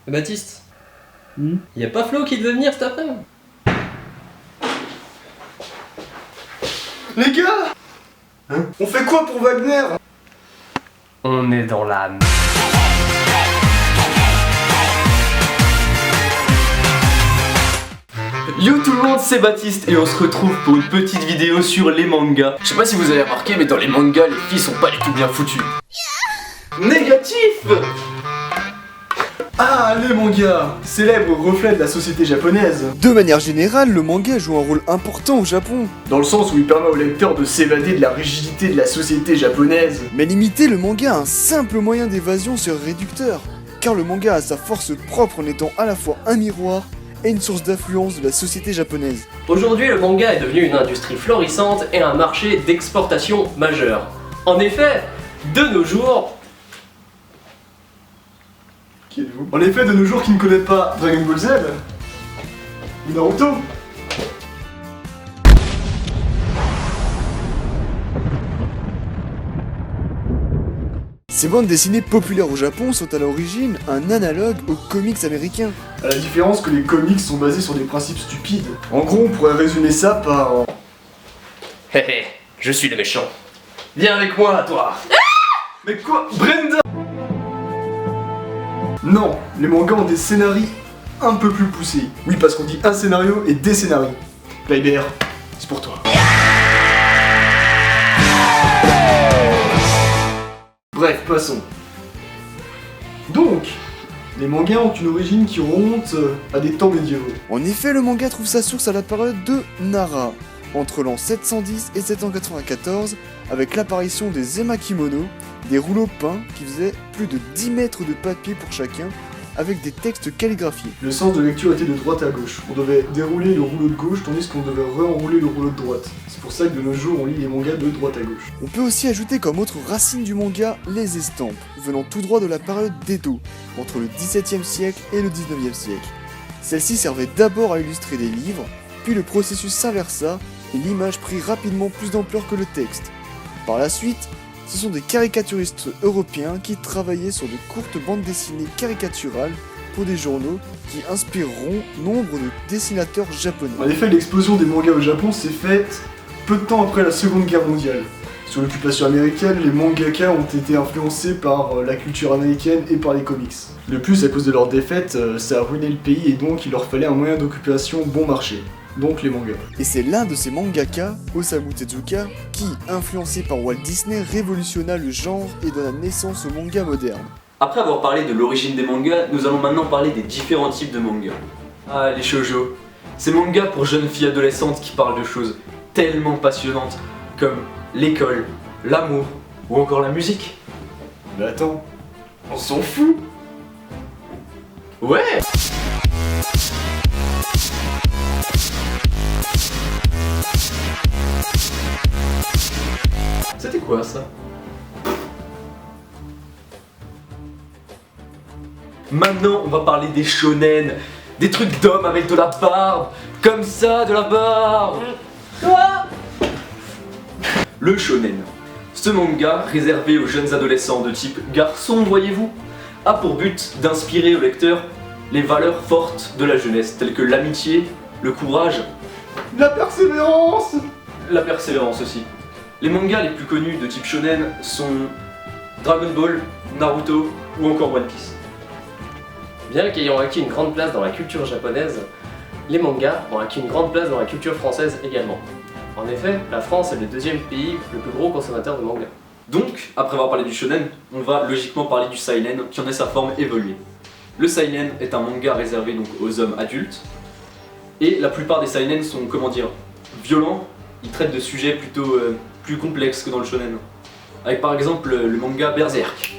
Baptiste, y a pas Flo qui devait venir cet après-midi? Les gars, on fait quoi pour Wagner? On est dans l'âme. Yo tout le monde, c'est Baptiste et on se retrouve pour une petite vidéo sur les mangas. Je sais pas si vous avez remarqué, mais dans les mangas, les filles sont pas du tout bien foutues. Négatif! Ah, les mangas, célèbre reflet de la société japonaise. De manière générale, le manga joue un rôle important au Japon. Dans le sens où il permet au lecteur de s'évader de la rigidité de la société japonaise. Mais limiter le manga à un simple moyen d'évasion serait réducteur, car le manga a sa force propre en étant à la fois un miroir et une source d'influence de la société japonaise. Aujourd'hui, le manga est devenu une industrie florissante et un marché d'exportation majeur. En effet, de nos jours... Qui êtes-vous? En effet, de nos jours, qui ne connaît pas Dragon Ball Z ou Naruto? Ces bandes dessinées populaires au Japon sont à l'origine un analogue aux comics américains. À la différence que les comics sont basés sur des principes stupides. En gros, on pourrait résumer ça par... Hé hé, je suis le méchant. Viens avec moi, toi. Mais quoi? Brenda! Non, les mangas ont des scénarios un peu plus poussés. Oui, parce qu'on dit un scénario et des scénarios. Playbear, c'est pour toi. Bref, passons. Donc, les mangas ont une origine qui remonte à des temps médiévaux. En effet, le manga trouve sa source à la période de Nara, entre l'an 710 et 794, avec l'apparition des emakimono, des rouleaux peints qui faisaient plus de 10 mètres de papier pour chacun, avec des textes calligraphiés. Le sens de lecture était de droite à gauche. On devait dérouler le rouleau de gauche tandis qu'on devait re-enrouler le rouleau de droite. C'est pour ça que de nos jours on lit les mangas de droite à gauche. On peut aussi ajouter comme autre racine du manga les estampes, venant tout droit de la période d'Edo, entre le XVIIe siècle et le XIXe siècle. Celles-ci servaient d'abord à illustrer des livres, puis le processus s'inversa et l'image prit rapidement plus d'ampleur que le texte. Par la suite, ce sont des caricaturistes européens qui travaillaient sur de courtes bandes dessinées caricaturales pour des journaux qui inspireront nombre de dessinateurs japonais. En effet, l'explosion des mangas au Japon s'est faite peu de temps après la Seconde Guerre mondiale. Sous l'occupation américaine, les mangakas ont été influencés par la culture américaine et par les comics. De plus, à cause de leur défaite, ça a ruiné le pays et donc il leur fallait un moyen d'occupation bon marché. Donc les mangas. Et c'est l'un de ces mangaka, Osamu Tezuka, qui, influencé par Walt Disney, révolutionna le genre et donna naissance au manga moderne. Après avoir parlé de l'origine des mangas, nous allons maintenant parler des différents types de mangas. Ah, les shoujo. Ces mangas pour jeunes filles adolescentes qui parlent de choses tellement passionnantes comme l'école, l'amour ou encore la musique. Mais attends, on s'en fout. Ouais! C'était quoi ça? Maintenant, on va parler des shonen, des trucs d'hommes avec de la barbe, comme ça, de la barbe. Le shonen. Ce manga, réservé aux jeunes adolescents de type garçon, voyez-vous, a pour but d'inspirer au lecteur les valeurs fortes de la jeunesse, telles que l'amitié, le courage, La persévérance. la persévérance aussi. Les mangas les plus connus de type shonen sont Dragon Ball, Naruto ou encore One Piece. Bien qu'ayant acquis une grande place dans la culture japonaise, les mangas ont acquis une grande place dans la culture française également. En effet, la France est le deuxième pays le plus gros consommateur de mangas. Donc, après avoir parlé du shonen, on va logiquement parler du seinen qui en est sa forme évoluée. Le seinen est un manga réservé donc aux hommes adultes, et la plupart des seinen sont, comment dire, violents. Ils traitent de sujets plutôt plus complexes que dans le shonen. Avec par exemple le manga Berserk.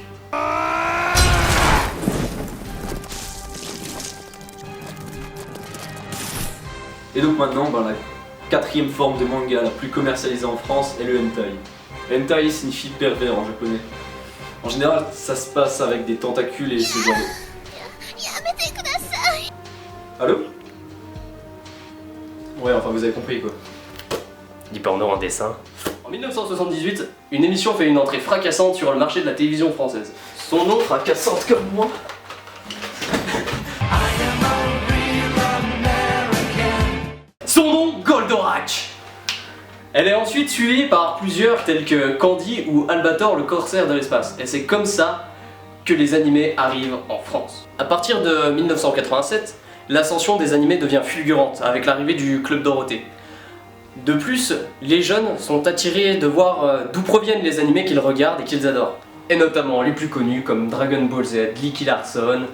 Et donc maintenant, la quatrième forme de manga la plus commercialisée en France est le hentai. Hentai signifie pervers en japonais. En général, ça se passe avec des tentacules et ce genre de... Allô? Ouais, enfin vous avez compris quoi. Du porno en dessin. En 1978, une émission fait une entrée fracassante sur le marché de la télévision française. Son nom, Fracassante comme moi. Elle est ensuite suivie par plusieurs tels que Candy ou Albator le corsaire de l'espace. Et c'est comme ça que les animés arrivent en France. À partir de 1987, l'ascension des animés devient fulgurante avec l'arrivée du Club Dorothée. De plus, les jeunes sont attirés de voir d'où proviennent les animés qu'ils regardent et qu'ils adorent. Et notamment les plus connus comme Dragon Ball Z, Licky Larson,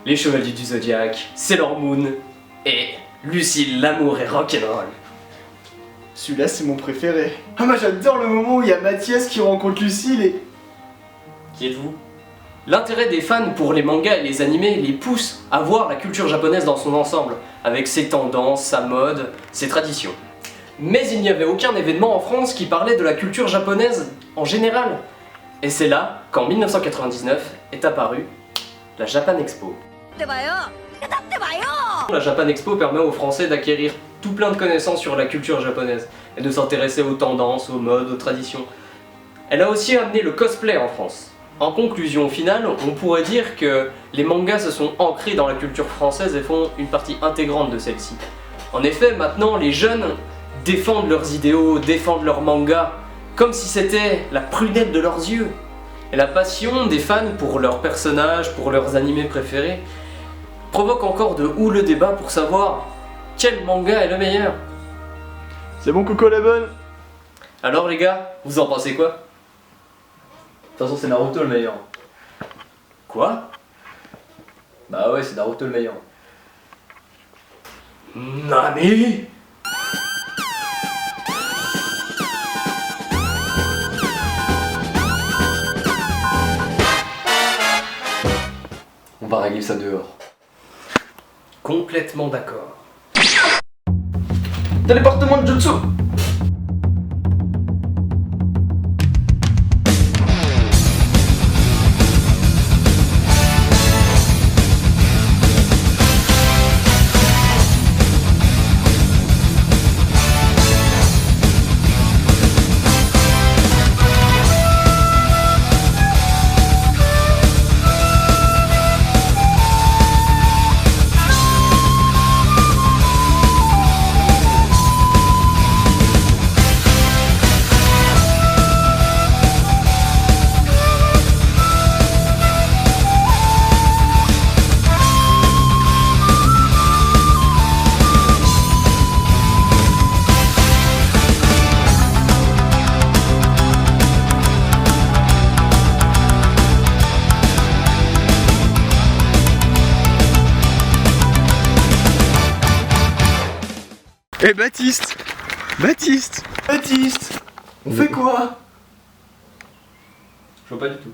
Les Chevaliers du Zodiaque, Sailor Moon et Lucille, l'amour et rock'n'roll. Celui-là, c'est mon préféré. Ah, moi j'adore le moment où il y a Mathias qui rencontre Lucille et... Qui êtes-vous? L'intérêt des fans pour les mangas et les animés les pousse à voir la culture japonaise dans son ensemble, avec ses tendances, sa mode, ses traditions. Mais il n'y avait aucun événement en France qui parlait de la culture japonaise en général. Et c'est là qu'en 1999 est apparue la Japan Expo. La Japan Expo permet aux Français d'acquérir tout plein de connaissances sur la culture japonaise et de s'intéresser aux tendances, aux modes, aux traditions. Elle a aussi amené le cosplay en France. En conclusion finale, on pourrait dire que les mangas se sont ancrés dans la culture française et font une partie intégrante de celle-ci. En effet, maintenant, les jeunes défendent leurs idéaux, défendent leurs mangas, comme si c'était la prunelle de leurs yeux. Et la passion des fans pour leurs personnages, pour leurs animés préférés, provoque encore de houleux débats pour savoir quel manga est le meilleur. C'est bon, Coco la bonne? Alors les gars, vous en pensez quoi? De toute façon, c'est Naruto le meilleur. Quoi? Bah ouais, c'est Naruto le meilleur. Nani? On va régler ça dehors. Complètement d'accord. Téléportement de Jutsu. Eh Baptiste! Baptiste! Baptiste! On fait quoi? Je vois pas du tout.